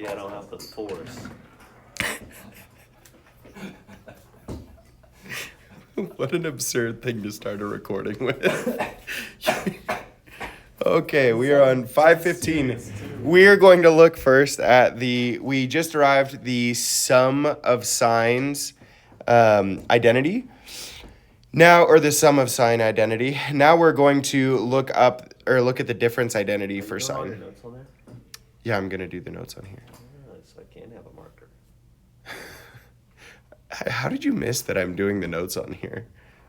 lucky I don't have the force. What an absurd thing to start a recording with. Okay, we are on 5:15. We are going to look first at we just arrived the sum of signs identity. Now, or the sum of sign identity. Now we're going to look at the difference identity for sign. Your notes on there? Yeah, I'm going to do the notes on here. So I can have a marker. How did you miss that I'm doing the notes on here?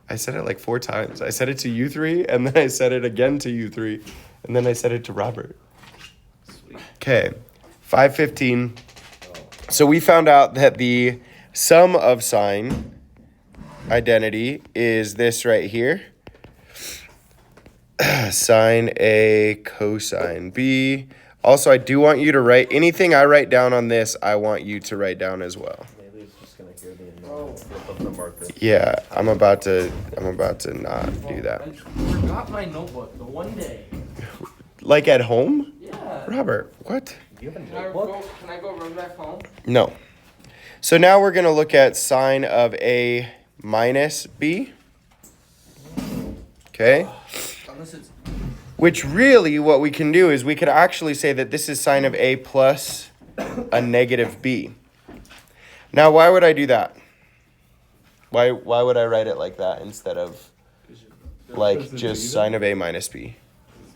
I said it like 4 times. I said it to you 3, and then I said it again to you 3, and then I said it to Robert. Sweet. Okay, 5:15. So we found out that the sum of sign identity is this right here. Sine A cosine B. Also, I do want you to write anything I write down on this, I want you to write down as well. Maybe it's just gonna hear the annoying flip of the marker. Yeah, I'm about to not do that. I forgot my notebook the one day. Like at home? Yeah. Robert, what? Do you have a Can notebook? I go run back home? No. So now we're going to look at sine of A minus B. Okay? Unless it's Which really what we can do is we could actually say that this is sine of A plus a negative B. Now, why would I do that? Why would I write it like that instead of like just sine of A minus B?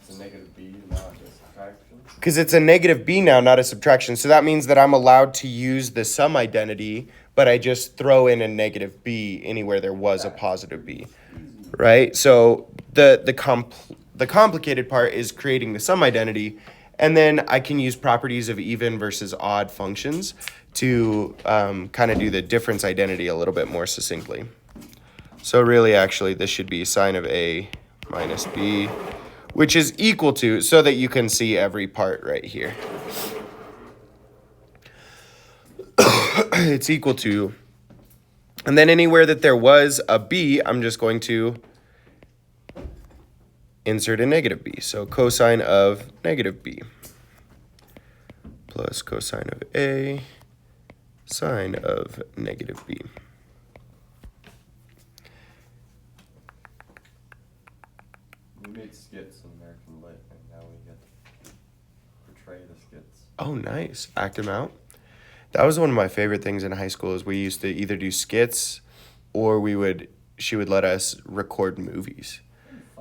It's a negative b, not a subtraction. Because it's a negative b now, not a subtraction. So that means that I'm allowed to use the sum identity, but I just throw in a negative b anywhere there was a positive b, right? So the complicated part is creating the sum identity, and then I can use properties of even versus odd functions to kind of do the difference identity a little bit more succinctly. So really, actually, this should be sine of A minus B, which is equal to, so that you can see every part right here. It's equal to, and then anywhere that there was a B, I'm just going to insert a negative B. So cosine of negative B plus cosine of A sine of negative B. We made skits in American Lit, and now we get to portray the skits. Oh, nice. Act them out. That was one of my favorite things in high school is we used to either do skits or she would let us record movies.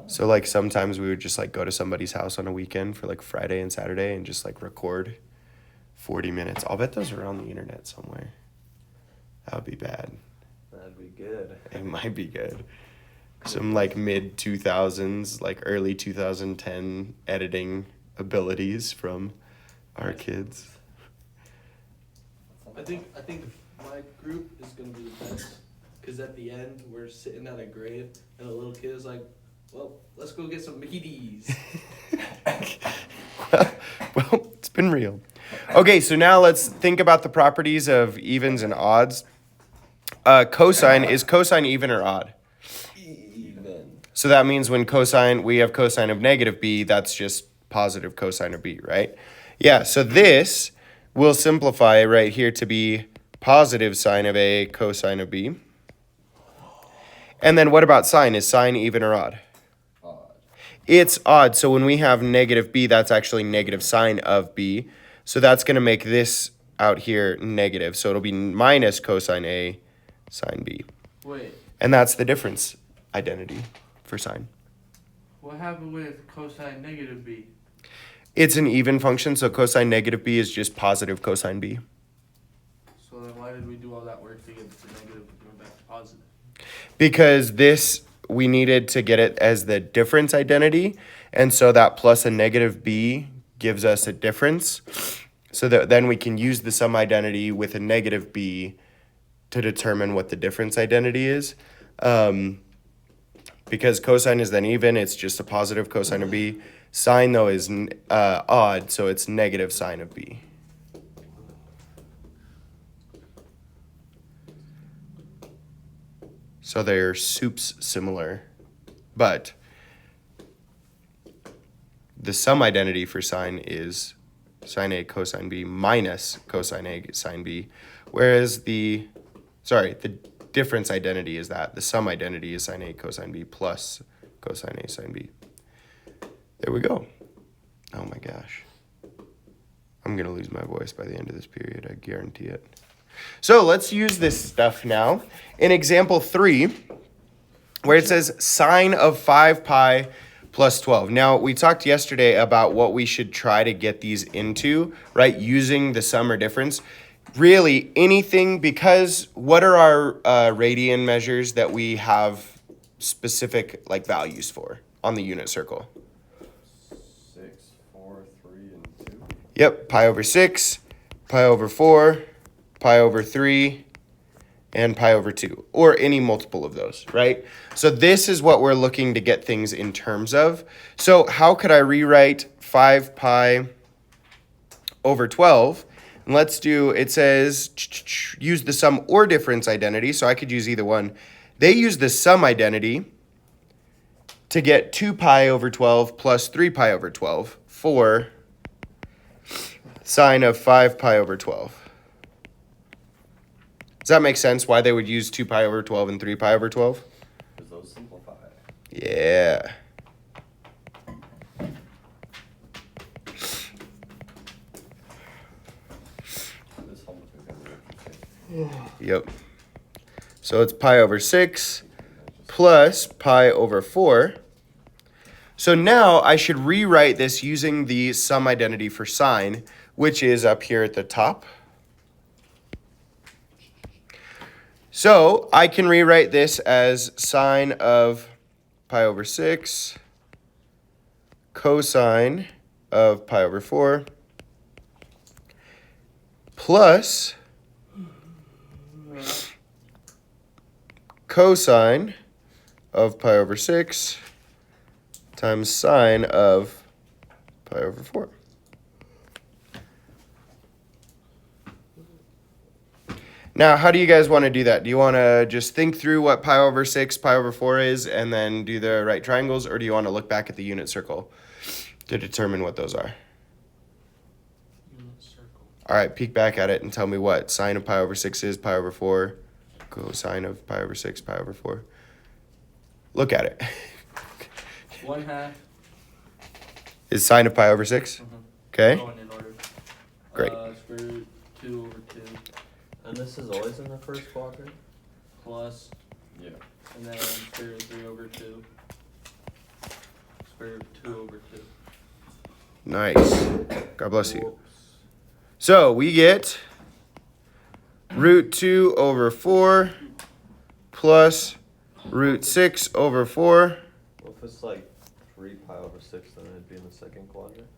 So like sometimes we would just like go to somebody's house on a weekend for like Friday and Saturday and just like record 40 minutes. I'll bet those are on the internet somewhere. That would be bad. That'd be good. It might be good. Some like mid 2000s, like early 2010 editing abilities from our kids. I think my group is gonna be the best. Cause at the end we're sitting at a grave and the little kid is like, well, let's go get some McD's. Well, it's been real. Okay, so now let's think about the properties of evens and odds. Cosine, is cosine even or odd? Even. So that means when we have cosine of negative b, that's just positive cosine of b, right? Yeah, so this will simplify right here to be positive sine of A cosine of B. And then what about sine? Is sine even or odd? Odd. It's odd. So when we have negative b, that's actually negative sine of b. So that's going to make this out here negative. So it'll be minus cosine A sine b. Wait, And that's the difference identity for sine. what happened with cosine negative b? It's an even function, so cosine negative b is just positive cosine b. So then why did we do all that work to get the negative going back to positive? Because this, we needed to get it as the difference identity, and so that plus a negative b gives us a difference, so that then we can use the sum identity with a negative b to determine what the difference identity is. Because cosine is then even, it's just a positive cosine of b. Sine, though, is odd, so it's negative sine of b. So they're soups similar, but the sum identity for sine is sine A cosine B minus cosine A sine B. Whereas the difference identity is that. The sum identity is sine A cosine B plus cosine A sine B. There we go. Oh my gosh. I'm going to lose my voice by the end of this period. I guarantee it. So let's use this stuff now. In example 3, where it says sine of 5 pi plus 12. Now, we talked yesterday about what we should try to get these into, right, using the sum or difference. Really, anything, because what are our radian measures that we have specific like values for on the unit circle? 6, 4, 3, and 2. Yep, pi over 6, pi over 4, pi over 3, and pi over 2, or any multiple of those, right? So this is what we're looking to get things in terms of. So how could I rewrite 5 pi over 12? And let's do, it says, use the sum or difference identity, so I could use either one. They use the sum identity to get 2 pi over 12 plus 3 pi over 12 for sine of 5 pi over 12. Does that make sense why they would use 2 pi over 12 and 3 pi over 12? Because those simplify. Yeah. This helmet is going to be interesting. Yep. So it's pi over 6 plus pi over 4. So now I should rewrite this using the sum identity for sine, which is up here at the top. So I can rewrite this as sine of pi over 6 cosine of pi over 4 plus cosine of pi over 6 times sine of pi over 4. Now, how do you guys want to do that? Do you want to just think through what pi over 6, pi over 4 is, and then do the right triangles, or do you want to look back at the unit circle to determine what those are? Unit circle. All right, peek back at it and tell me what sine of pi over 6 is, pi over 4, cosine of pi over 6, pi over 4. Look at it. 1/2. Is sine of pi over 6? Okay, Going in order. Great. Square root 2 over 2 And this is always in the first quadrant? plus, Yeah. and then square root 3 over 2. Square root 2 over 2. nice. God bless you. Whoops. So we get root 2 over 4 plus root 6 over 4. Well, if it's like 3 pi over 6, then it'd be in the second quadrant.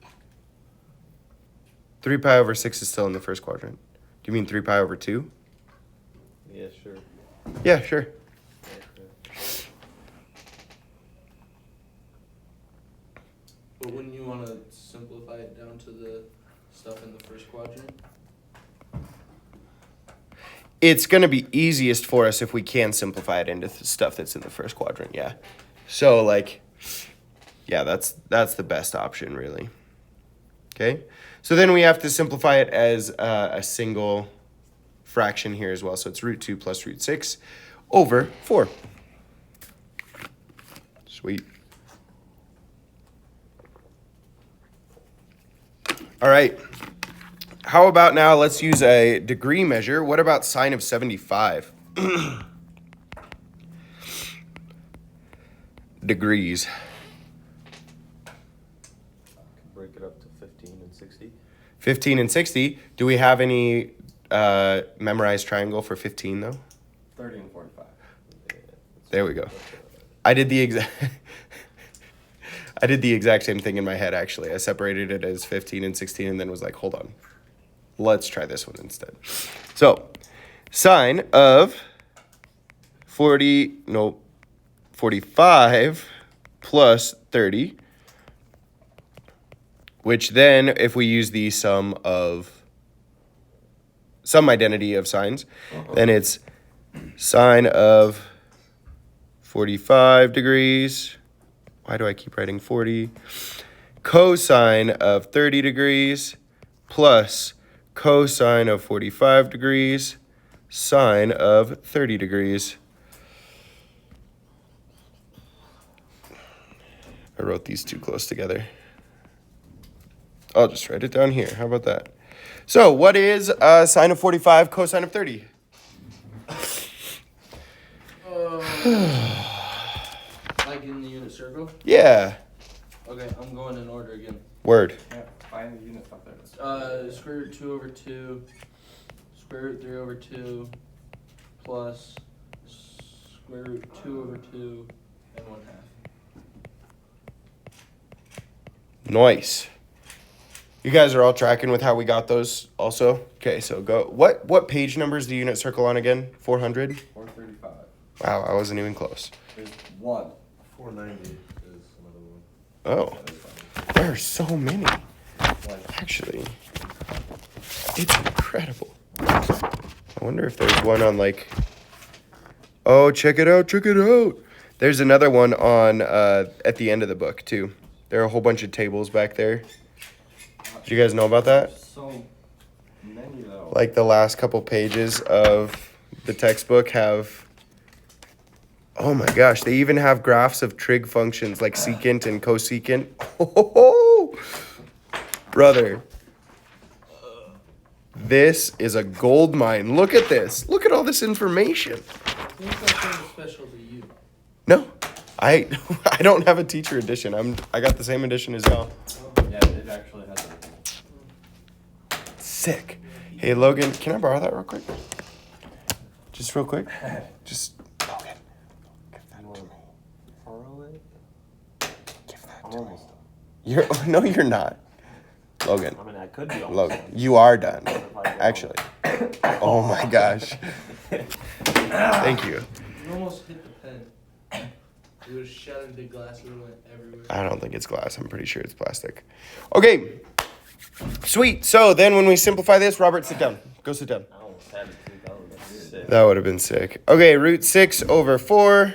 3 pi over 6 is still in the first quadrant. Do you mean 3 pi over 2? Yeah, sure. Yeah, sure. But wouldn't you want to simplify it down to the stuff in the first quadrant? It's going to be easiest for us if we can simplify it into stuff that's in the first quadrant, yeah. So, like, yeah, that's the best option, really. Okay? So then we have to simplify it as a single fraction here as well. So it's root 2 plus root 6 over 4. Sweet. All right. How about now let's use a degree measure. What about sine of 75? Degrees. Could break it up to 15 and 60. 15 and 60. Do we have any memorized triangle for 15 though? 30 and 45. Yeah, There we go. that's what I did the exact same thing in my head actually. I separated it as 15 and 16 and then was like, hold on. Let's try this one instead. So, sine of 45 plus 30, which then if we use the sum identity of sines, then it's sine of 45 degrees. Why do I keep writing 40? Cosine of 30 degrees plus cosine of 45 degrees sine of 30 degrees. I wrote these too close together. I'll just write it down here. How about that? So what is sine of 45 cosine of 30? Like in the unit circle? Yeah. Okay, I'm going in order again. Word. Yeah, find the unit stuff there. Square root 2 over 2, square root 3 over 2, plus square root 2 over 2, and 1/2. Nice. You guys are all tracking with how we got those also? Okay, so go. What page number is the unit circle on again? 400? 435. Wow, I wasn't even close. There's one. 490 is another one. Oh, there are so many. Actually, it's incredible. I wonder if there's one on like. Oh, check it out! Check it out! There's another one on at the end of the book too. There are a whole bunch of tables back there. Did you guys know about that? So many though. Like the last couple pages of the textbook have. Oh my gosh, they even have graphs of trig functions like secant and cosecant. Oh, brother. This is a gold mine. Look at this. Look at all this information. I think that's something special to you. No, I don't have a teacher edition. I got the same edition as y'all. Yeah, it actually has everything. Sick. Hey Logan, can I borrow that real quick? Just real quick. Just Logan. Give that to me. Borrow it? Give that I'm to me. almost done. No, you're not. Logan. I mean, I could be almost Logan, done. you are done. What if I go? Actually. Oh my gosh. Thank you. You almost hit the pen. It was shattered the glass and it went everywhere. I don't think it's glass. I'm pretty sure it's plastic. Okay. Sweet. So then when we simplify this, Robert, sit down. Go sit down. I almost had it too. That would have been sick. That would have been sick. Okay, root 6 over 4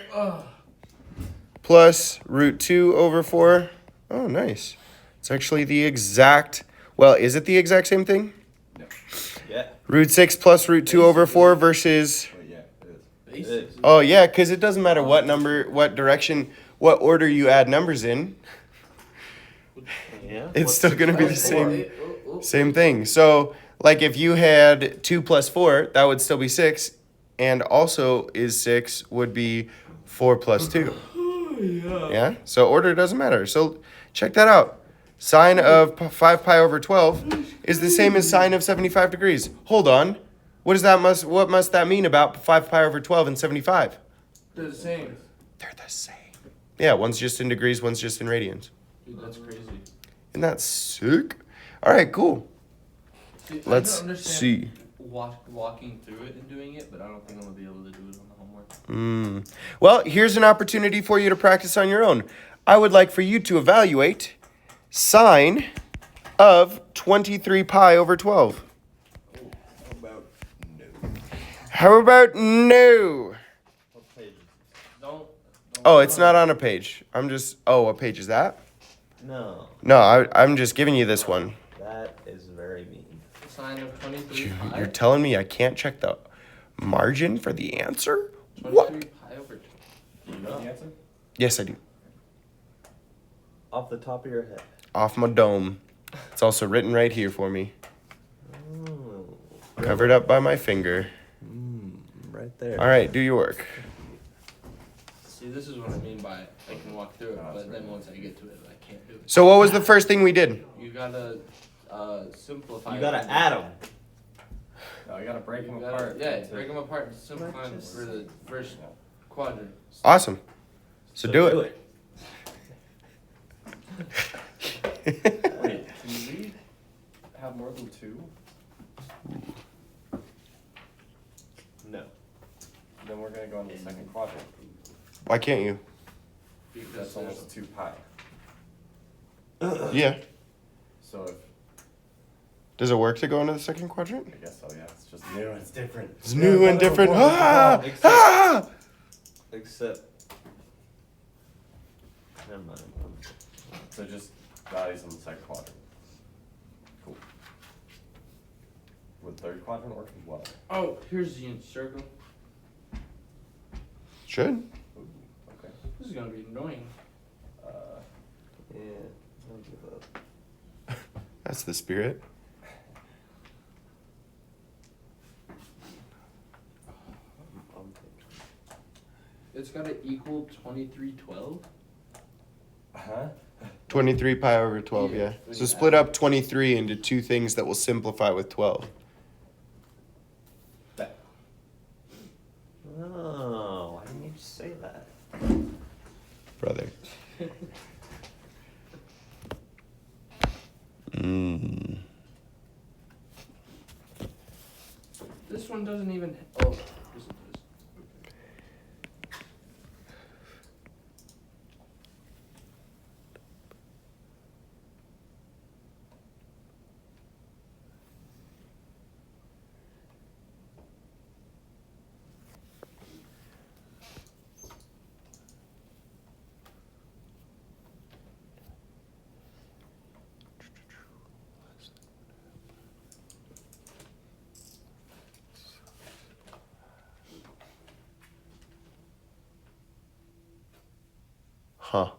plus root 2 over 4. Oh, nice. It's actually the exact, well, is it the exact same thing? No. Yeah. Root 6 plus root 2 over 4 versus, But yeah, it is. Basics. oh yeah, because it doesn't matter what number, what direction, what order you add numbers in. Yeah. It's still going to be the same. Oh. Same thing. So, like if you had 2 plus 4, that would still be 6. And also is 6 would be 4 plus 2. Yeah? So order doesn't matter. So check that out. Sine of 5 pi over 12 is the same as sine of 75 degrees. Hold on. What must that mean about 5 pi over 12 and 75? They're the same. They're the same. Yeah, one's just in degrees, one's just in radians. Dude, that's crazy. Isn't that sick? All right, cool. See, I Let's don't understand see. Walking through it and doing it, but I don't think I'm gonna be able to do it on the homework. Well, here's an opportunity for you to practice on your own. I would like for you to evaluate sine of 23 pi over 12. How about no? What page is Don't Oh, it's not on a page. What page is that? it? No. No, I'm just giving you this one. That is very mean. Sine of 23 pi. You're telling me I can't check the margin for the answer? 23 What? pi over 2. Do you know the answer? Yes, I do. Off the top of your head. Off my dome. It's also written right here for me. Oh. Covered up by my finger. Right there. All right, do your work. See, this is what I mean by I can walk through it, but then once I get to it, I can't do it. So what was the first thing we did? You gotta simplify. You it. gotta add them. No, you gotta break You them gotta- apart. Yeah, break them apart and simplify them Just- for the first quadrant. Awesome. So do it. Wait, can we have more than 2? No. Then we're gonna go into the second quadrant. Why can't you? Because That's there's almost 2 pi. Yeah. So if, Does it work to go into the second quadrant? I guess so, yeah. It's just new. It's different. It's new and different. Except- Ah! Except. Never mind. So just values in the second quadrant. Cool. third quadrant working well. Oh, here's the circle. Should. Ooh, okay. This is gonna be annoying. Yeah, I'll give up. That's the spirit. I'm thinking. It's gotta equal 2312. Huh? 23 pi over 12, yeah. So split up 23 into two things that will simplify with 12. That. Oh, why didn't you just say that? Brother. Mm. This one doesn't even. Oh, yes it does. Okay. Huh.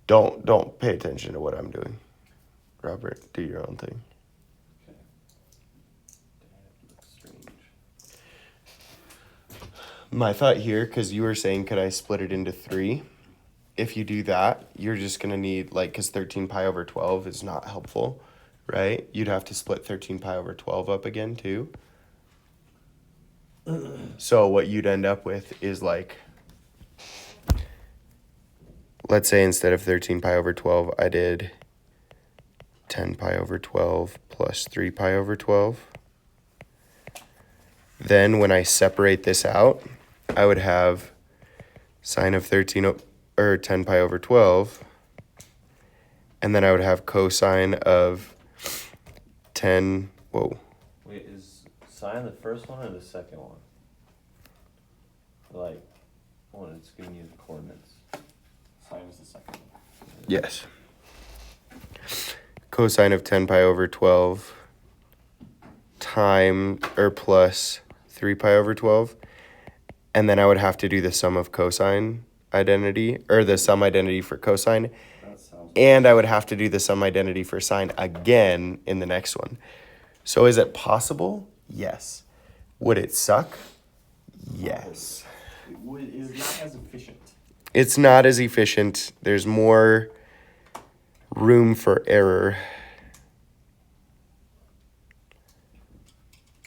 Don't pay attention to what I'm doing. Robert, do your own thing. Okay. Damn, it looks strange. My thought here, because you were saying, could I split it into 3? If you do that, you're just going to need, like, because 13 pi over 12 is not helpful, right? You'd have to split 13 pi over 12 up again, too. So what you'd end up with is, like, let's say instead of 13 pi over 12, I did 10 pi over 12 plus 3 pi over 12. Then when I separate this out, I would have sine of 10 pi over 12, and then I would have cosine of 10, whoa, Wait, is sine the first one or the second one? Like, when it's giving you the coordinates. Sine is the second one. yes. Cosine of 10 pi over 12 plus 3 pi over 12. And then I would have to do the sum of cosine identity, or the sum identity for cosine. That sounds. And I would have to do the sum identity for sine again in the next one. So is it possible? Yes. Would it suck? Yes. It is not as efficient. It's not as efficient. There's more room for error.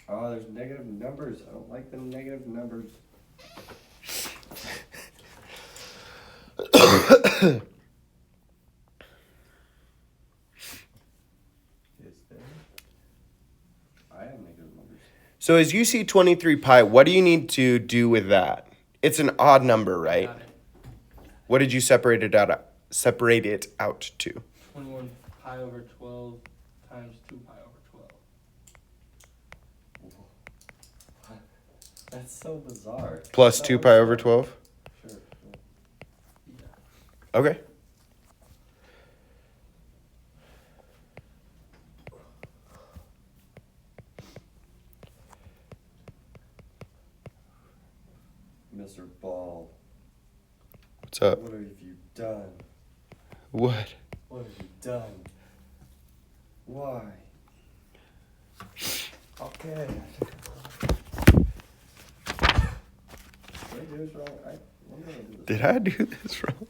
Oh, there's negative numbers. I don't like the negative numbers. Is there? I have negative numbers. So as you see 23 pi, what do you need to do with that? It's an odd number, right? Got it. What did you separate it out to? 21 pi over 12 times 2 pi over 12. That's so bizarre. Plus That 2 looks pi over like- 12? Sure. Yeah. Okay. Mr. Ball, What's up? what have you done? What? What have you done? Why? Okay. Did I do this wrong? When did I do this? Did I do this wrong?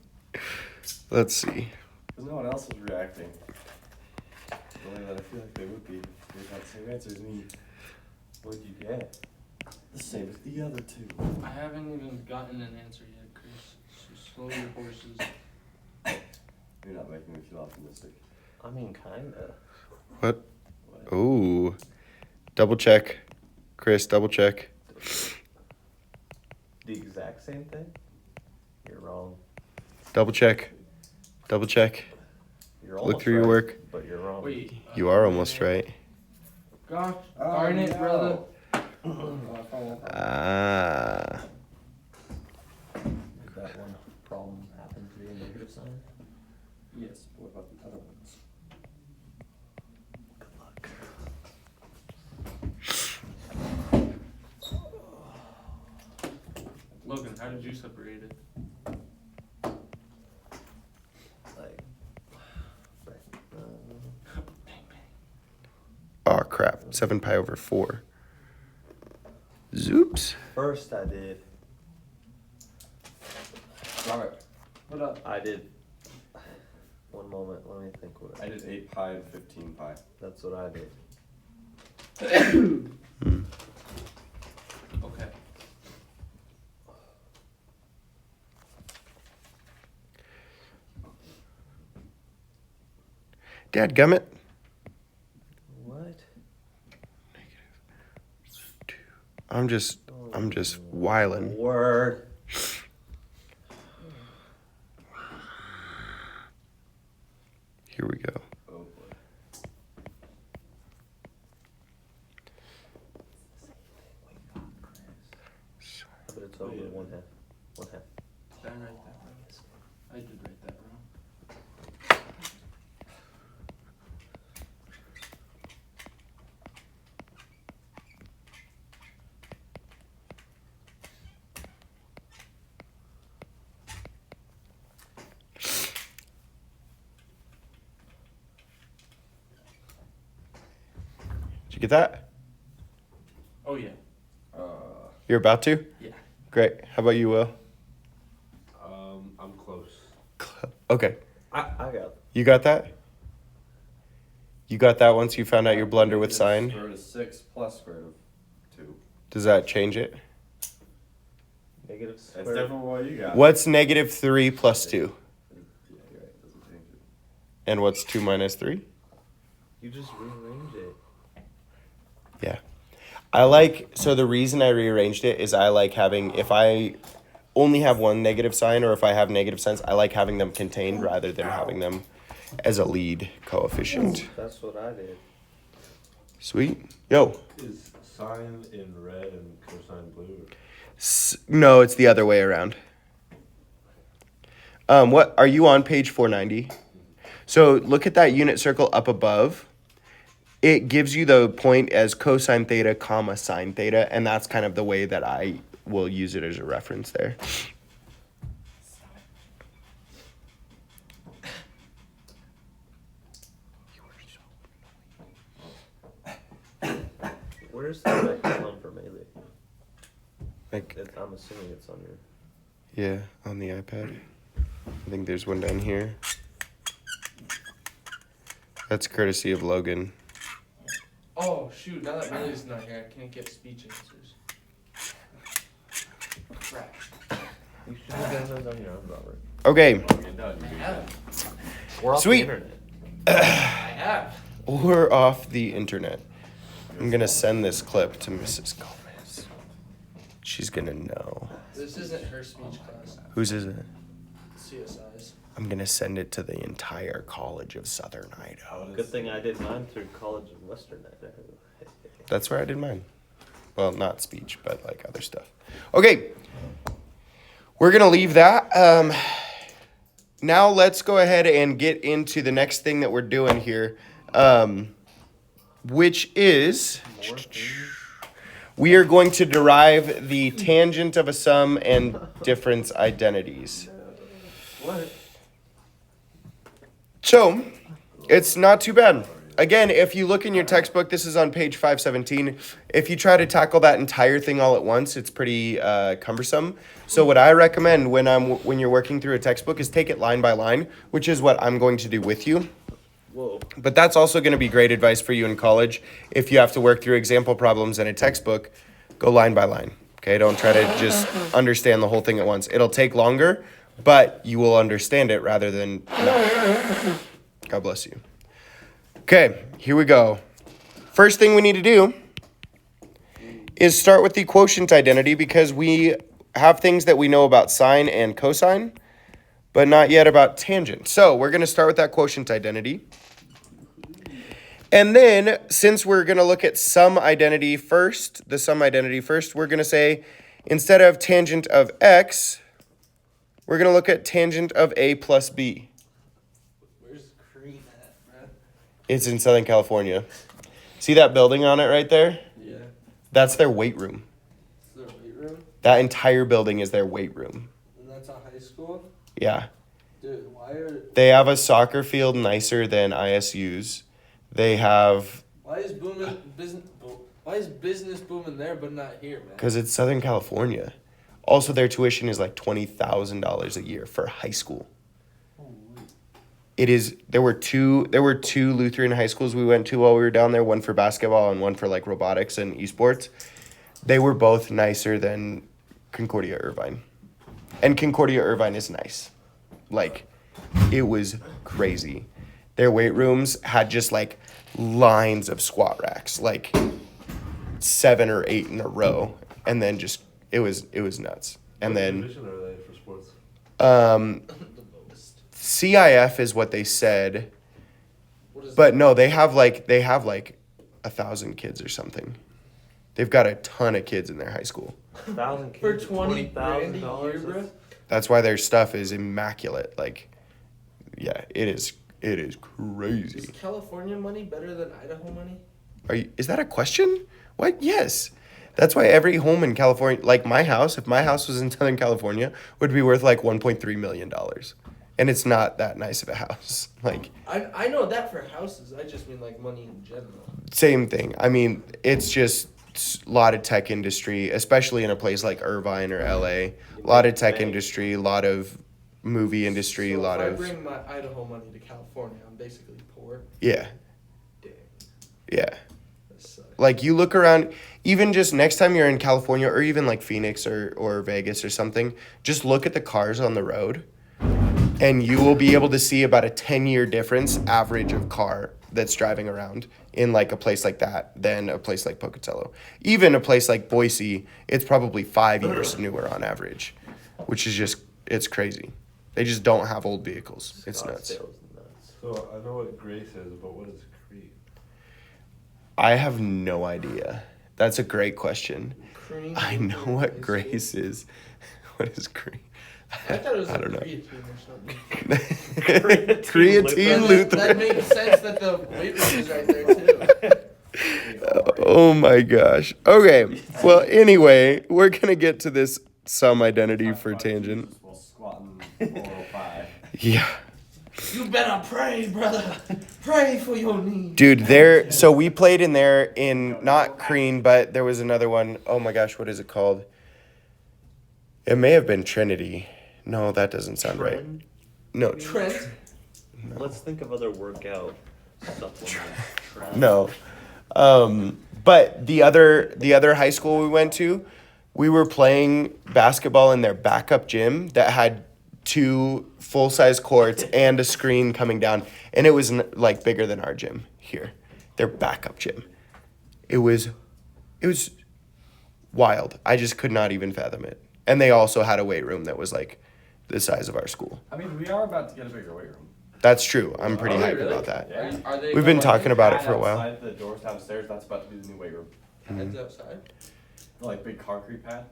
Let's see. Because no one else is reacting. Only that I feel like they would be. They got the same answer as me. What'd you get? The same as the other two. I haven't even gotten an answer yet, Chris. So slow your horses. You're not making me feel optimistic. I mean, kinda. What? What? Ooh. Double check. Chris, double check. The exact same thing? You're wrong. Double check. Double check. You're Look almost through your right, work. but you're wrong. Wait. You are almost right. Gosh darn it, brother. Ah. Did that one problem happen to be a negative sign? Yes, what about the other ones? Good luck. Logan, how did you separate it? Like, Oh crap. 7 pi over 4. Zoops. first I did. Robert, What up? I did. One moment, let me think what I did 8 pi and 15 pi. That's what I did. Okay. Dadgummit. What? I'm just whiling. Word. Here we go. Oh boy. But it's over one half. One half. Did I write that wrong? I did write that wrong. Did you get that? Oh yeah. You're about to? Yeah. Great. How about you, Will? I'm close. Okay. I got it. You got that? You got that once you found out your blunder with sign? Square root of 6 plus square root of 2. Does that change it? Negative That's square. different from what you got. What's negative 3 plus 2? Yeah, you're right. It doesn't change it. And what's 2 minus 3? You just rearranged it. Yeah. I like, so the reason I rearranged it is I like having, if I only have one negative sign or if I have negative signs, I like having them contained rather than having them as a lead coefficient. That's what I did. Sweet. Yo. Is sine in red and cosine blue? No, it's the other way around. What are you on page 490? So look at that unit circle up above. It gives you the point as cosine theta comma sine theta, and that's kind of the way that I will use it as a reference there. Where's the next one for melee? Like, I'm assuming it's on your. yeah, on the iPad. I think there's one down here. That's courtesy of Logan. Oh shoot! Now that Millie's not here, I can't get speech answers. Crap. You should have done those on your own, Robert. Okay, When you're done, you I do have. We're off Sweet. the internet. I have. we're off the internet. I'm gonna send this clip to Mrs. Gomez. She's gonna know. This isn't her speech class. Whose is it? CSI's. I'm gonna send it to the entire College of Southern Idaho. Good thing I did mine through College of Western Idaho. That's where I did mine. Well, not speech, but like other stuff. Okay, we're gonna leave that. Now let's go ahead and get into the next thing that we're doing here, which is we are going to derive the tangent of a sum and difference identities. What? So, it's not too bad. Again, if you look in your textbook, this is on page 517. If you try to tackle that entire thing all at once, it's pretty cumbersome. So what I recommend when you're working through a textbook is take it line by line, which is what I'm going to do with you. Whoa. But that's also going to be great advice for you in college. If you have to work through example problems in a textbook, go line by line. Okay, don't try to just understand the whole thing at once. It'll take longer, but you will understand it rather than not. God bless you. Okay, here we go. First thing we need to do is start with the quotient identity because we have things that we know about sine and cosine, but not yet about tangent. So we're going to start with that quotient identity. And then, since we're going to look at sum identity first, we're going to say, instead of tangent of x, we're going to look at tangent of a plus b. Where's Cream at, bro? It's in Southern California. See that building on it right there? Yeah. That's their weight room. Is there a weight room? That entire building is their weight room. And that's a high school? Yeah. Dude, why are... They have a soccer field nicer than ISU's. They have... Why is business booming there but not here, man? Because it's Southern California. Also, their tuition is like $20,000 a year for high school. It is. There were two Lutheran high schools we went to while we were down there. One for basketball and one for like robotics and esports. They were both nicer than Concordia Irvine, and Concordia Irvine is nice. Like, it was crazy. Their weight rooms had just like lines of squat racks, like 7 or 8 in a row, and then just it was nuts. And What then division are they for sports? CIF is what they said, What is but no, they have like 1,000 kids or something. They've got a ton of kids in their high school. 1,000 For kids. $20,000 a year, bro? That's- That's why their stuff is immaculate. Like, yeah, it is crazy. Is California money better than Idaho money? Is that a question? What? Yes. That's why every home in California, like my house, if my house was in Southern California, would be worth like $1.3 million. And it's not that nice of a house. Like, I know that for houses. I just mean like money in general. same thing. I mean, it's just a lot of tech industry, especially in a place like Irvine or LA. A lot of tech industry, a lot of movie industry, So a lot if of... I bring my Idaho money to California, I'm basically poor. Yeah, Dang, yeah. that sucks. Like, you look around, even just next time you're in California or even like Phoenix or Vegas or something, just look at the cars on the road and you will be able to see about a 10-year difference average of car that's driving around in like a place like that than a place like Pocatello. Even a place like Boise, it's probably 5 years newer on average, which is just, it's crazy. They just don't have old vehicles. It's nuts. Scottsdale's nuts. So I know what Grace is, but what is Crete? I have no idea. That's a great question. Cream I know Lutheran what High Grace School. is. What is Grace? I thought it was I like don't know. creatine or something. Creatine That Lutheran. makes sense that the weight room is right there too. Oh my gosh. Okay. Well, anyway, we're going to get to this sum identity Talk for about tangent. Jesus while squatting 405. Yeah. You better pray, brother. Pray for your needs. Dude, so we played in there in not Crean, but there was another one. Oh my gosh, what is it called? It may have been Trinity. No, that doesn't sound right. No, Trent. Let's think of other workout supplements. no. But the other high school we went to, we were playing basketball in their backup gym that had 2 full-size courts and a screen coming down, and it was like bigger than our gym here, their backup gym. It was wild. I just could not even fathom it. And they also had a weight room that was like the size of our school. I mean, we are about to get a bigger weight room. That's true. I'm pretty Are they hyped really? about that. Yeah. Are they We've been going talking about it Pad for a while. Outside the doors downstairs, that's about to be the new weight room. Heads outside. The, like, big concrete pad.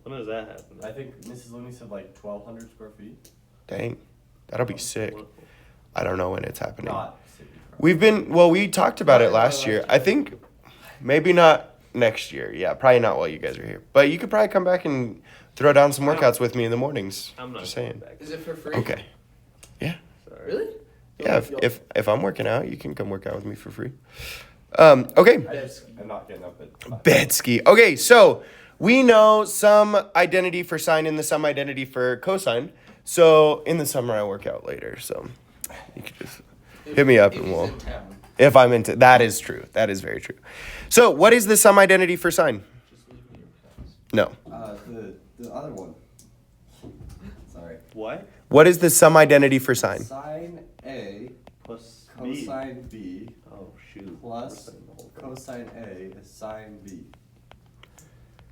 When does that happen? I think Mrs. Looney said like 1,200 square feet. Dang, that'll be sick. I don't know when it's happening. Not city. We talked about it last year. I think maybe not next year. Yeah, probably not while you guys are here. But you could probably come back and throw down some workouts with me in the mornings. I'm not Just going saying. back. Is it for free? Okay. Sorry. Really? Yeah, if I'm working out, you can come work out with me for free. Okay. I'm not getting up at Betsky. Okay, so we know some identity for sine and the sum identity for cosine. So in the summer I work out later. So you could just hit me up If and he's we'll. in town, If I'm into that is true. That is very true. So what is the sum identity for sine? just leave me your house. No. the other one. Sorry. What? What is the sum identity for sine? Sine A Plus B. cosine B Oh shoot. plus cosine A is sine B.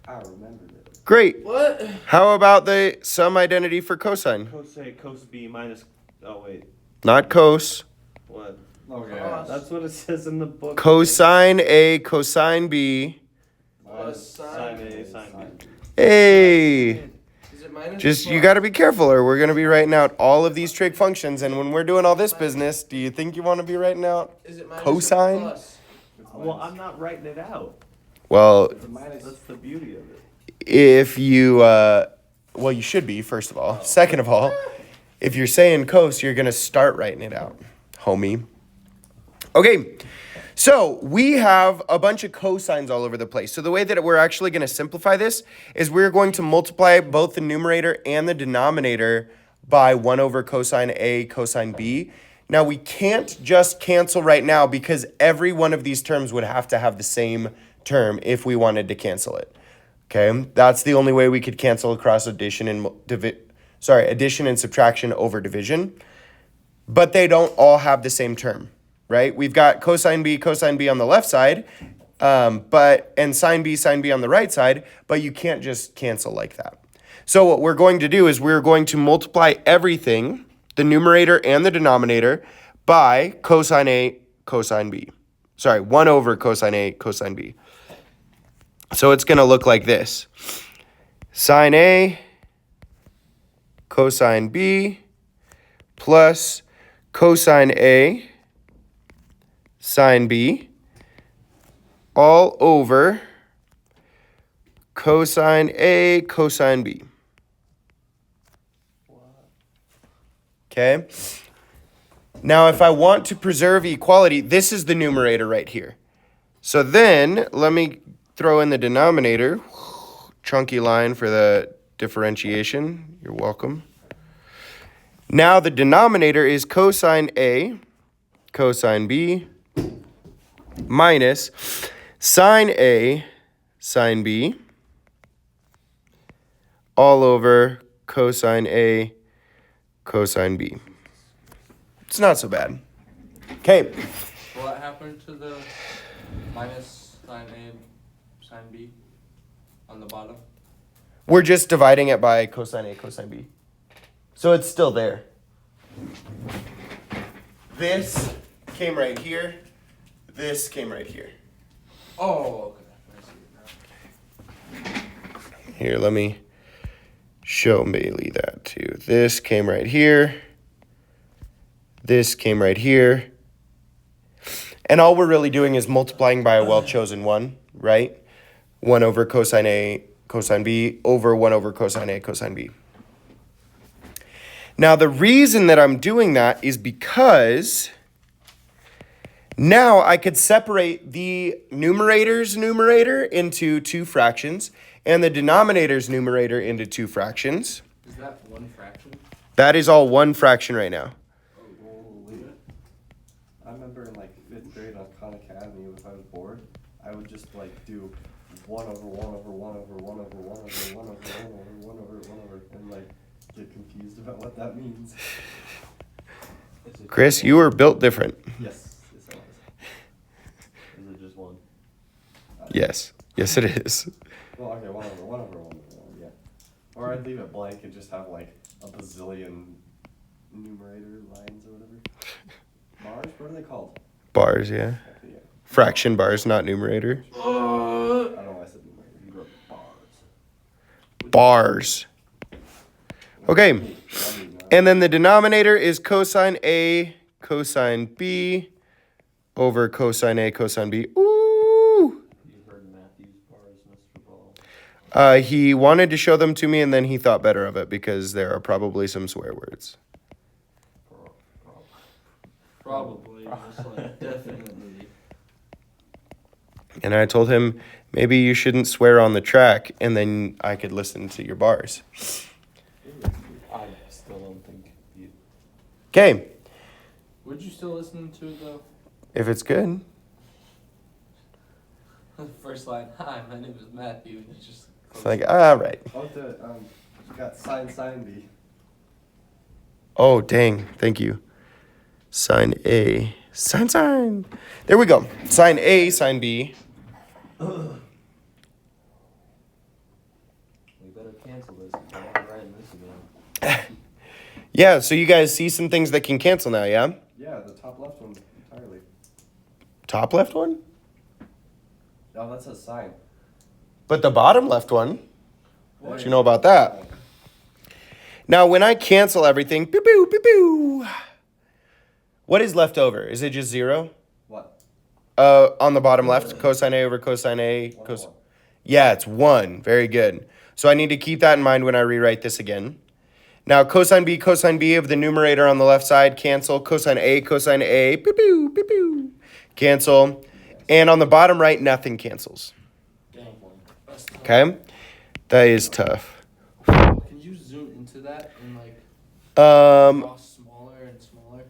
I remembered it. Great. What? How about the sum identity for cosine? Cos A, cos B minus. Oh wait. Not cos. What? Okay. Cos. That's what it says in the book. Cosine A, cosine B. Plus Sine A, sine B. Hey. Is it minus? Just, or you plus? got to be careful, or we're going to be writing out all of these trig functions. And when we're doing all this business, do you think you want to be writing out? Is it minus or cosine? plus? It's Well, minus. I'm not writing it out. Well, It's a minus. That's the beauty of it. if you, well, you should be, first of all. Second of all, if you're saying cos, you're going to start writing it out, homie. Okay, so we have a bunch of cosines all over the place. So the way that we're actually going to simplify this is we're going to multiply both the numerator and the denominator by 1 over cosine A, cosine B. Now, we can't just cancel right now because every one of these terms would have to have the same term if we wanted to cancel it. Okay, that's the only way we could cancel across addition and addition and subtraction over division. But they don't all have the same term, right? We've got cosine B on the left side, and sine B on the right side, but you can't just cancel like that. So what we're going to do is we're going to multiply everything, the numerator and the denominator, by cosine A, cosine B. 1 over cosine A, cosine B. So it's going to look like this. Sine A, cosine B, plus cosine A, sine B, all over cosine A, cosine B. Okay? Now, if I want to preserve equality, this is the numerator right here. So then, let me throw in the denominator. Chunky line for the differentiation. You're welcome. Now, the denominator is cosine A, cosine B, minus sine A, sine B, all over cosine A, cosine B. It's not so bad. Okay. What happened to the minus sine A, sine B on the bottom? We're just dividing it by cosine A, cosine B. So it's still there. This came right here. This came right here. Oh, okay. I see it now. Here, let me show Bailey that too. This came right here. This came right here. And all we're really doing is multiplying by a well-chosen one, right? 1 over cosine A, cosine B, over 1 over cosine A, cosine B. Now, the reason that I'm doing that is because now I could separate the numerator's numerator into two fractions and the denominator's numerator into two fractions. Is that one fraction? That is all one fraction right now. Holy. I remember in like 5th grade on Khan Academy, if I was bored, I would just like do 1 over 1 over 1 over 1 over 1 over 1 over 1 over 1 over 1 over, and like get confused about what that means. Chris, you were built different. Yes, yes I was. Is it just one? Yes. Yes, it is. Well, okay, 1 over 1 over 1 over 1, yeah. Or I'd leave it blank and just have like a bazillion numerator lines or whatever. Bars? What are they called? Bars, yeah. Okay, yeah. Fraction bars, not numerator. I don't know why I said numerator. You wrote bars. Bars. Okay. And then the denominator is cosine A, cosine B, over cosine A, cosine B. Ooh! You heard Matthew's bars, Mr. Ball. He wanted to show them to me, and then he thought better of it because there are probably some swear words. Probably. Just like definitely. And I told him, maybe you shouldn't swear on the track, and then I could listen to your bars. I still don't think you. Okay, Would you still listen to it though? if it's good. The first line, hi, my name is Matthew, and it's just. It's like, all right. Oh, you got sine B. Oh, dang. Thank you. Sine A, Sine. There we go. Sine A, sine B. We better cancel this. I'm not writing this again. Yeah, so you guys see some things that can cancel now, yeah? Yeah, the top left one entirely. Top left one? Oh, that's a sign. But the bottom left one, What? what you know about that? Now, when I cancel everything, pew, pew, pew, pew, what is left over? Is it just 0? What? On the bottom left, cosine A over cosine A. One Cos- more. yeah, it's 1. Very good. So I need to keep that in mind when I rewrite this again. Now, cosine B of the numerator on the left side, cancel. Cosine A, pew, pew, pew, pew, cancel. And on the bottom right, nothing cancels. Dang. That's tough. Okay? That is tough. Can you zoom into that and like draw smaller and smaller?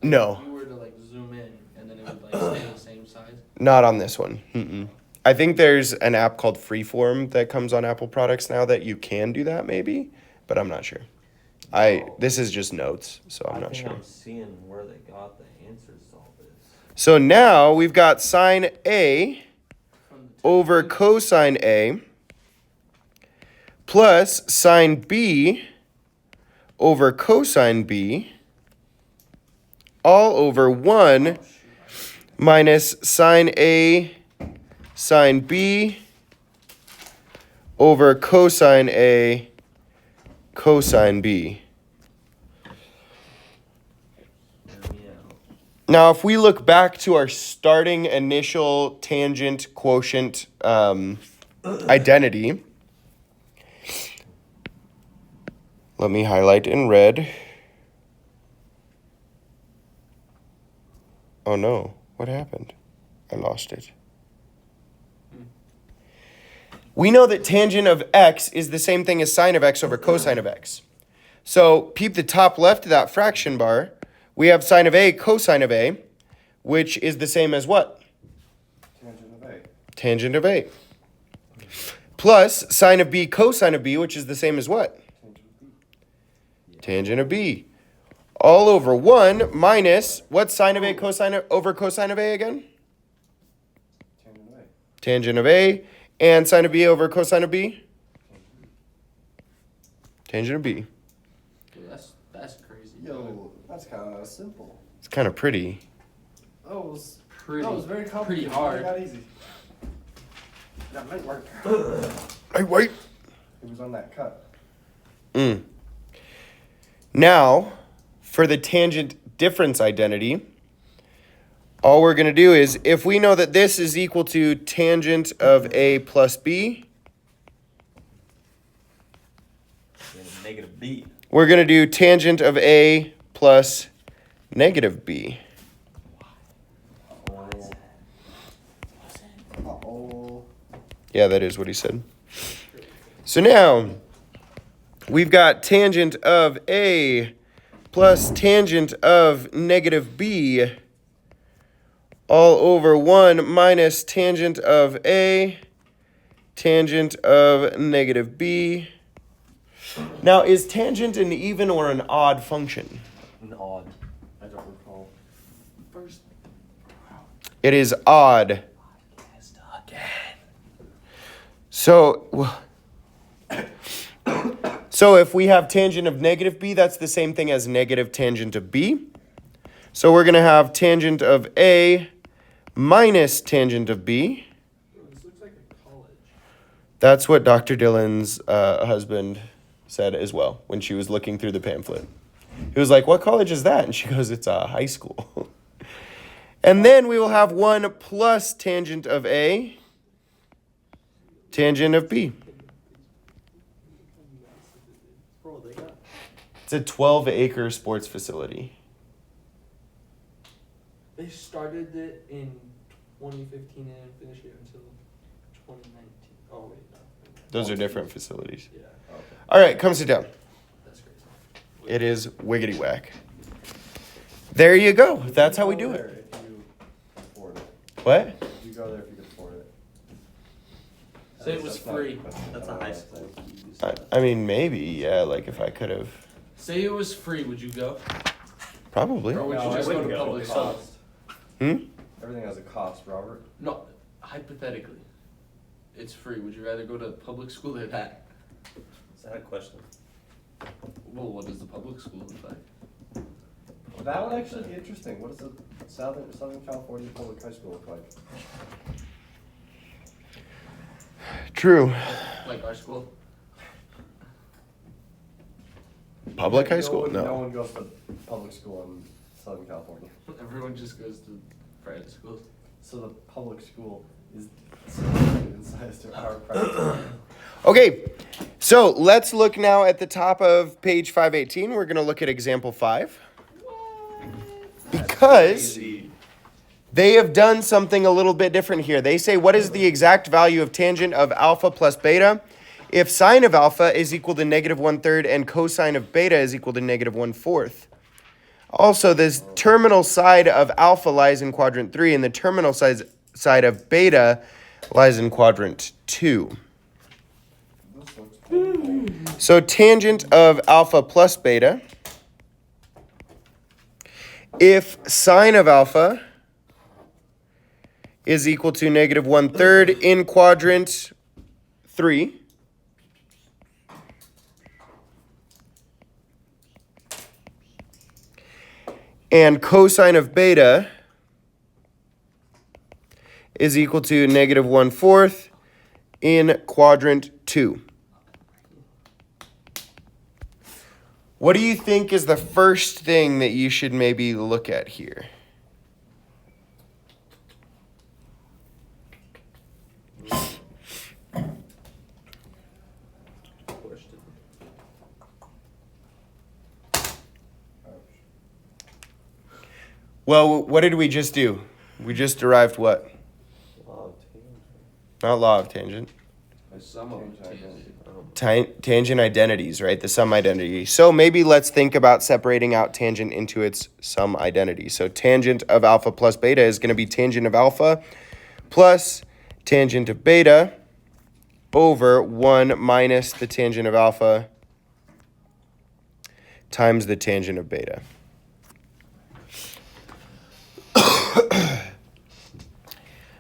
No, If you were to like zoom in and then it would like stay the same size. not on this one. Mm-mm. I think there's an app called Freeform that comes on Apple products now that you can do that maybe, but I'm not sure. This is just notes, so I'm not sure. I'm seeing where they got the answers to all this. So now we've got sine A From the top. over cosine A plus sine B over cosine B all over 1 minus sine A sine B over cosine A cosine B. Hear me out. Now, if we look back to our starting initial tangent quotient identity, let me highlight in red. Oh no, what happened? I lost it. We know that tangent of x is the same thing as sine of x over cosine of x. So peep the top left of that fraction bar. We have sine of a cosine of a, which is the same as what? Tangent of A. Tangent of a. Plus sine of b cosine of b, which is the same as what? Tangent of B. Tangent of b. All over 1 minus, what's sine of a cosine over cosine of a again? Tangent of A. Tangent of a. And sine of b over cosine of b? Tangent of b. Dude, that's crazy. Yo, that's kind of simple. It's kind of pretty. Oh, it was, Pretty. that was very complicated. Pretty hard. Not easy. That might work. Hey, wait. It was on that cut. Now, for the tangent difference identity, all we're going to do is, if we know that this is equal to tangent of a plus b, Yeah, negative B. we're going to do tangent of a plus negative b. Uh-oh. Yeah, that is what he said. So now, we've got tangent of a plus tangent of negative b all over 1 minus tangent of a, tangent of negative b. Now, is tangent an even or an odd function? An odd. I don't recall. First. It is odd. So if we have tangent of negative b, that's the same thing as negative tangent of b. So we're going to have tangent of a minus tangent of b. This looks like a college. That's what Dr. Dillon's husband said as well when she was looking through the pamphlet. He was like, "What college is that?" And she goes, "It's a high school." And then we will have 1 plus tangent of a, tangent of b. Bro, they got. It's a 12-acre sports facility. They started it in 2015 and finished it until 2019. Oh wait, no. Those are different facilities. Yeah. Okay. All right, come sit down. That's crazy. It is wiggity whack. There you go. That's how we do it. If you afford it. What? You go there if you can afford it. Say it was That's not- free. That's a high school. I mean, maybe, yeah, like if I could have. Say it was free, would you go? Probably. Or would you No, just I go wouldn't to go public with school? cost. Hmm? Everything has a cost, Robert. No, hypothetically, it's free. Would you rather go to public school or that? Is that a question? Well, what does the public school look like? That would actually be interesting. What does the Southern California public high school look like? True. Like our school? Public high No school? one- No No. one goes to public school in Southern California. Everyone just goes to private schools. So the public school is in size to our private school. Okay, so let's look now at the top of page 518. We're going to look at example 5. Because they have done something a little bit different here. They say, what is the exact value of tangent of alpha plus beta if sine of alpha is equal to negative 1/3 and cosine of beta is equal to negative 1/4? Also, this terminal side of alpha lies in quadrant 3 and the terminal side of beta lies in quadrant 2. This looks painful. So tangent of alpha plus beta, if sine of alpha is equal to negative 1/3 in quadrant 3, and cosine of beta is equal to negative 1/4 in quadrant 2. What do you think is the first thing that you should maybe look at here? Question. Well, what did we just do? We just derived what? Law of tangent. Not law of tangent. A sum of Tangent tangent. identity. Tangent identities, right? The sum identity. So maybe let's think about separating out tangent into its sum identity. So tangent of alpha plus beta is going to be tangent of alpha plus tangent of beta over 1 minus the tangent of alpha times the tangent of beta.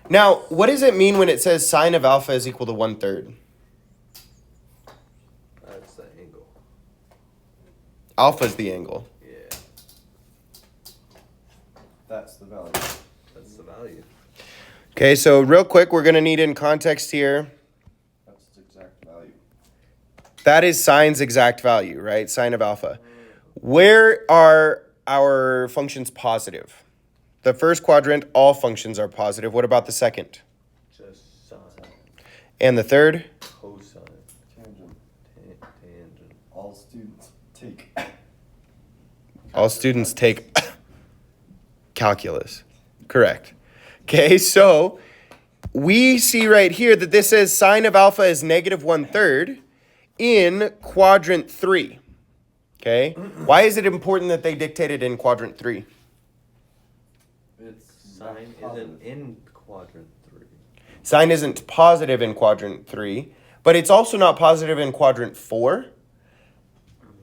Now, what does it mean when it says sine of alpha is equal to 1/3? That's the angle. Alpha is the angle. Yeah, That's the value. that's the value. Okay, so real quick, we're going to need in context here. That's its exact value. That is sine's exact value, right? Sine of alpha. Where are our functions positive? The first quadrant, all functions are positive. What about the second? Just sine, And the third? cosine, Tangent. tangent. All students take. All students take calculus. Correct. Okay, so we see right here that this says sine of alpha is negative 1/3 in quadrant 3. Okay, why is it important that they dictate it in quadrant 3? It's Sine isn't in quadrant 3. Sine isn't positive in quadrant 3, but it's also not positive in quadrant 4.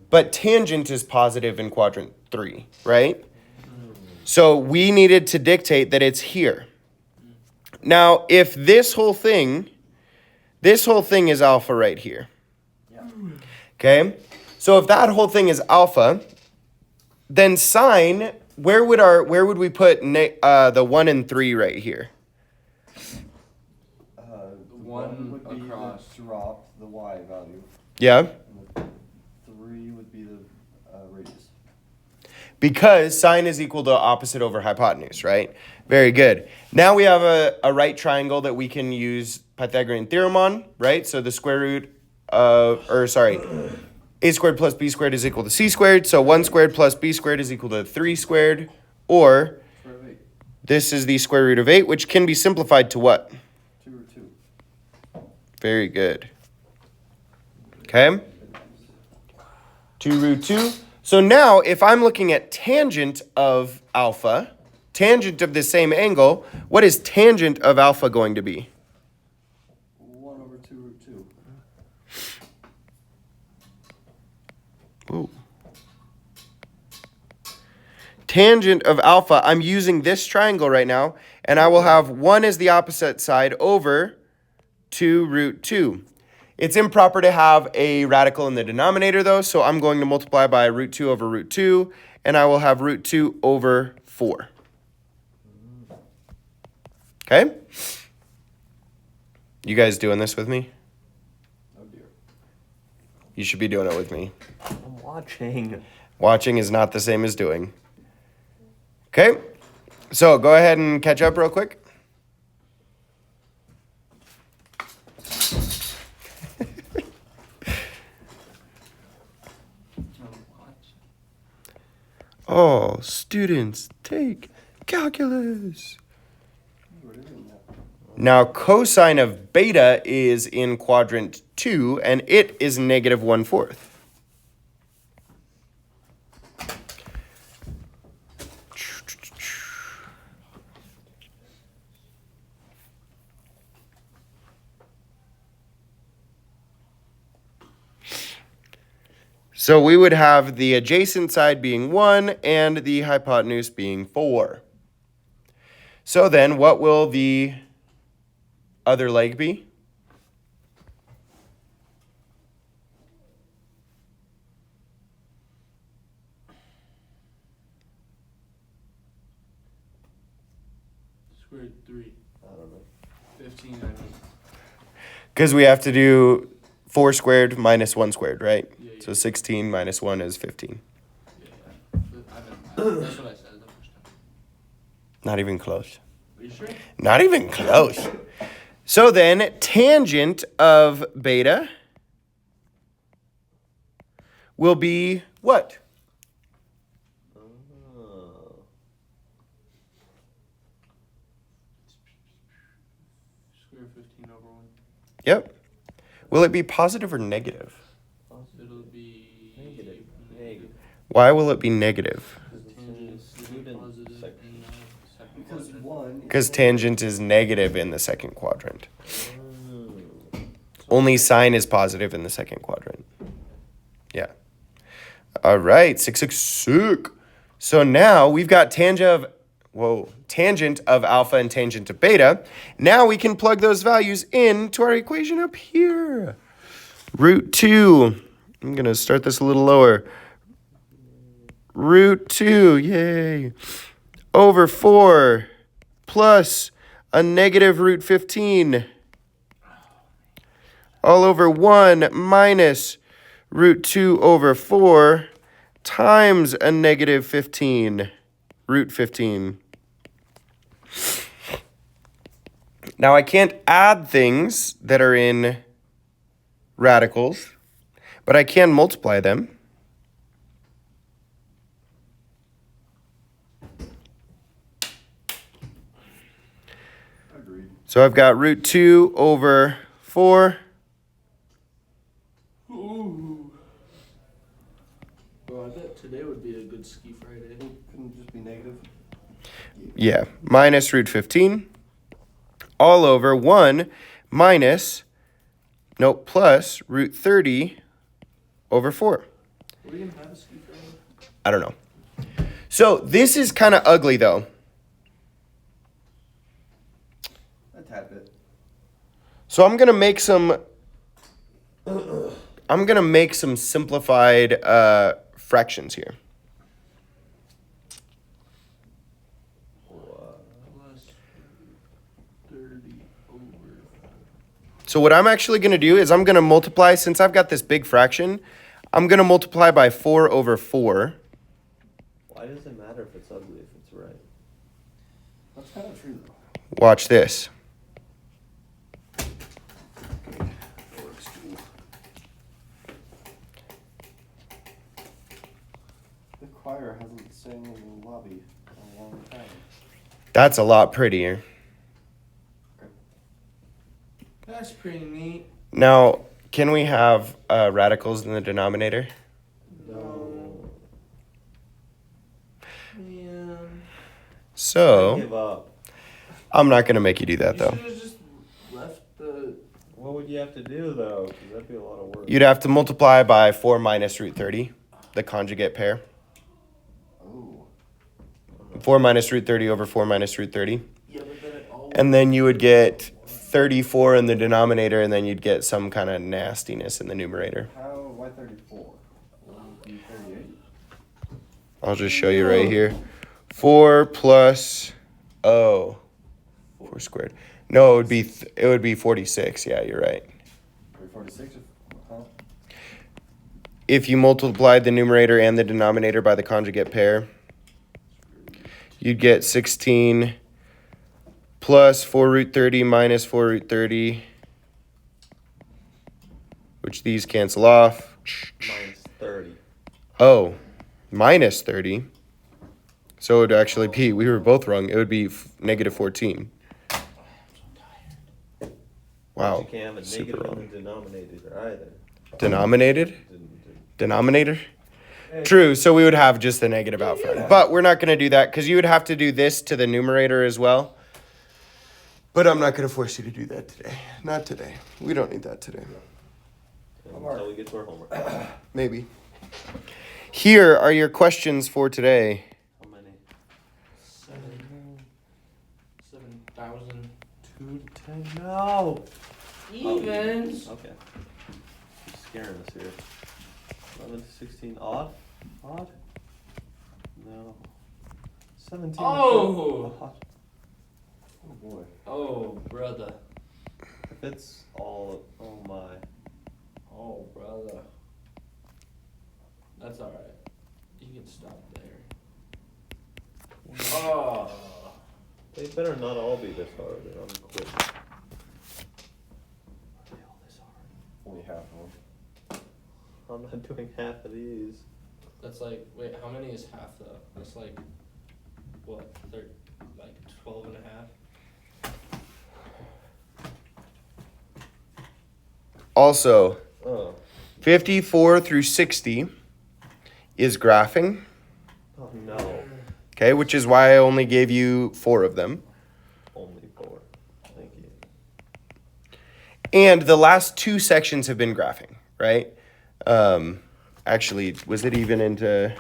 But tangent is positive in quadrant 3, right? So we needed to dictate that it's here. Now, if this whole thing is alpha right here. Yeah. Okay? So if that whole thing is alpha, then sine, where would we put the 1 and 3 right here? The One would be across. the drop, the y value, Yeah? and the 3 would be the radius. Because sine is equal to opposite over hypotenuse, right? Very good. Now we have a right triangle that we can use Pythagorean theorem on, right? So the square root of, a squared plus b squared is equal to c squared. So 1 squared plus b squared is equal to 3 squared. Or Square root of 8. this is the square root of 8, which can be simplified to what? 2 root 2. Very good. Okay? 2 root 2. So now, if I'm looking at tangent of alpha, tangent of the same angle, what is tangent of alpha going to be? 1 over 2 root 2. Ooh. tangent of alpha, I'm using this triangle right now, and I will have 1 as the opposite side over 2 root 2. It's improper to have a radical in the denominator, though, so I'm going to multiply by root 2 over root 2, and I will have root 2 over 4. Okay? You guys doing this with me? Oh dear. You should be doing it with me. I'm watching. Watching is not the same as doing. Okay? So go ahead and catch up real quick. All students take calculus. What is it now? Now, cosine of beta is in quadrant 2, and it is negative 1/4. So we would have the adjacent side being 1 and the hypotenuse being 4. So then what will the other leg be? Square root 3. I don't know. 15, I mean. Because we have to do 4 squared minus 1 squared, right? Yeah, yeah. So 16 minus 1 is 15. Yeah. That's what I said the first time. Not even close. Are you sure? Not even close. So then, tangent of beta will be what? Oh. Square 15 over 1. Yep. Will it be positive or negative? It'll be Negative. Negative. Why will it be negative? Because Tangent it's is student positive section. in the second Because quadrant. one. Because tangent is negative in the second quadrant. Oh. Only sine is positive in the second quadrant. Yeah. All right, 666. So now we've got tangent of alpha and tangent of beta. Now we can plug those values into our equation up here. Root 2. I'm going to start this a little lower. Root 2, yay. Over 4 plus a negative root 15. All over 1 minus root 2 over 4 times a negative 15, root 15. Now, I can't add things that are in radicals, but I can multiply them. Agreed. So I've got root 2 over 4. Ooh. Bro, I bet today would be a good ski Friday. Couldn't it just be negative? Yeah, minus root 15. All over 1 minus, plus root 30 over 4. Are we gonna have a ski Friday? I don't know. So this is kind of ugly, though. A tad bit. So I'm gonna make some. I'm gonna make some simplified fractions here. Plus 30 over. So what I'm actually gonna do is I'm gonna multiply, since I've got this big fraction, I'm gonna multiply by 4 over 4. Why does it matter if it's ugly if it's right? That's kind of true though. Watch this. That works too. The choir hasn't sang in the lobby in a long time. That's a lot prettier. That's pretty neat. Now, can we have radicals in the denominator? No. Man. I So, give up. I'm not gonna make you do that, You though. should have just left the. What would you have to do though? Because that'd be a lot of work. You'd have to multiply by 4 minus root 30, the conjugate pair. Oh. 4 minus root 30 over 4 minus root 30. Yeah, but then it always. And then you would get 34 in the denominator, and then you'd get some kind of nastiness in the numerator. Why 34? Wouldn't it be 38? I'll just show you right here. 4 plus 4 squared. No, it would be 46. Yeah, you're right. 46? Huh? If you multiplied the numerator and the denominator by the conjugate pair, you'd get 16 plus 4 root 30 minus 4 root 30, which these cancel off. Minus 30. Oh, minus 30. So it would actually be, we were both wrong. It would be negative 14. Wow. You can't have a super negative wrong. in the denominator either. Denominated? Denominator? True, so we would have just the negative out front. But we're not going to do that because you would have to do this to the numerator as well. But I'm not going to force you to do that today. Not today. We don't need that today. Until we get to our homework. Maybe. Here are your questions for today. How many? 7,000 2 to 10? No! evens. Okay. You're scaring us here. 11 to 16 odd? Odd? No. 17 Oh! odd. Oh boy. Oh, brother. If it's all, oh my. Oh, brother. That's alright. You can stop there. Oh. They better not all be this hard, or I'm quit. Are they all this hard? Only half of them. I'm not doing half of these. That's like, wait, how many is half though? That's like, what, like 12 and a half? Also, Oh. 54 through 60 is graphing. Oh no. Okay, which is why I only gave you 4 of them. Only 4. Thank you. And the last 2 sections have been graphing, right? Actually, was it even into...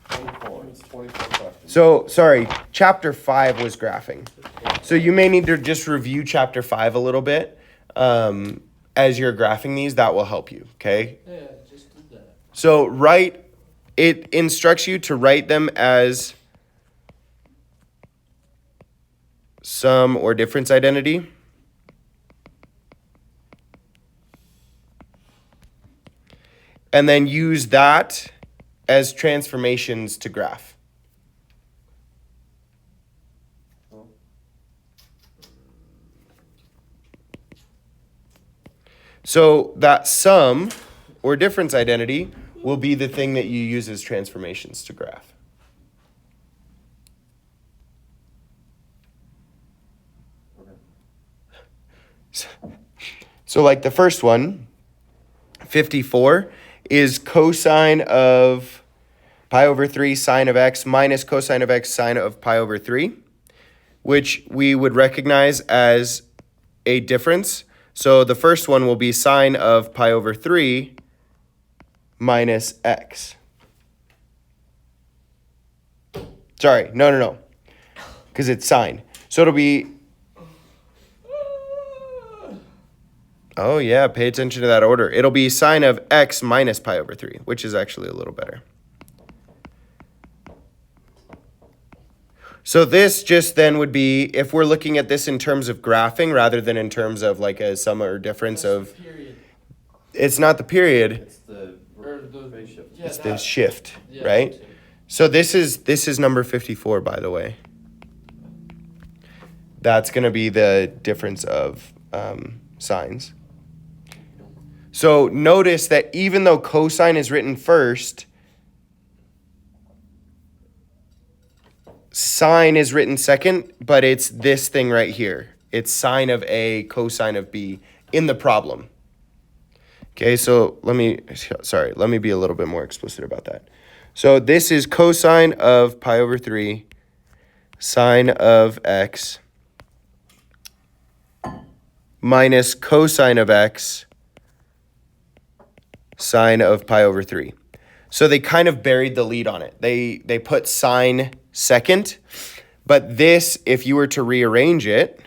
24. It's 24 questions. So, sorry, chapter 5 was graphing. So you may need to just review chapter 5 a little bit. As you're graphing these, that will help you, okay? Yeah, just did that. So it instructs you to write them as sum or difference identity. And then use that as transformations to graph. So that sum or difference identity will be the thing that you use as transformations to graph. So like the first one, 54, is cosine of pi over 3 sine of x minus cosine of x sine of pi over 3, which we would recognize as a difference. So the first one will be sine of pi over 3 minus x. Sorry, no. Because it's sine. So it'll be... Oh yeah, pay attention to that order. It'll be sine of x minus pi over 3, which is actually a little better. So this just then would be, if we're looking at this in terms of graphing rather than in terms of like a sum or difference That's of... the period. It's not the period, It's the Or the phase shift. Yeah, it's the that. shift, Yeah, right? that too. So this is number 54, by the way. That's going to be the difference of signs. So notice that even though cosine is written first, sine is written second, but it's this thing right here. It's sine of A, cosine of B in the problem. Okay, so let me be a little bit more explicit about that. So this is cosine of pi over 3, sine of x, minus cosine of x, sine of pi over 3. So they kind of buried the lead on it. They put sine second, but this, if you were to rearrange it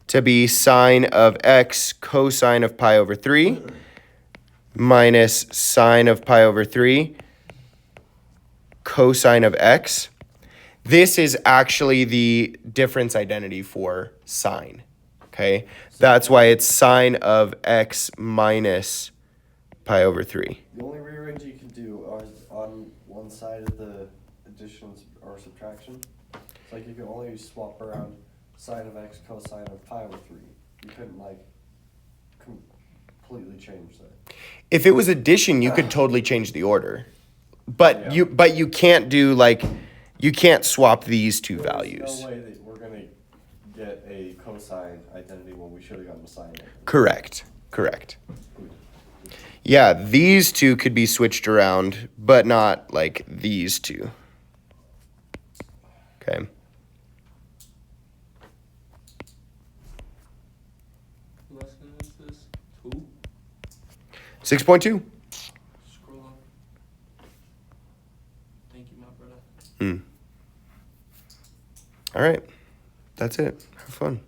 to be sine of x cosine of pi over 3 minus sine of pi over 3 cosine of x, this is actually the difference identity for sine, okay? That's why it's sine of x minus pi over 3. The only rearrange you can do is on one side of the addition or subtraction. It's like you can only swap around sine of x cosine of pi over 3. You couldn't like completely change that. If it was addition, you could totally change the order. But you can't do like you can't swap these two values. There's no way that we're gonna get a cosine identity when we should have gotten a sine identity. Correct. Yeah, these two could be switched around, but not like these two. Okay. What lesson is this? 2? 6.2. Scroll up. Thank you, my brother. All right. That's it. Have fun.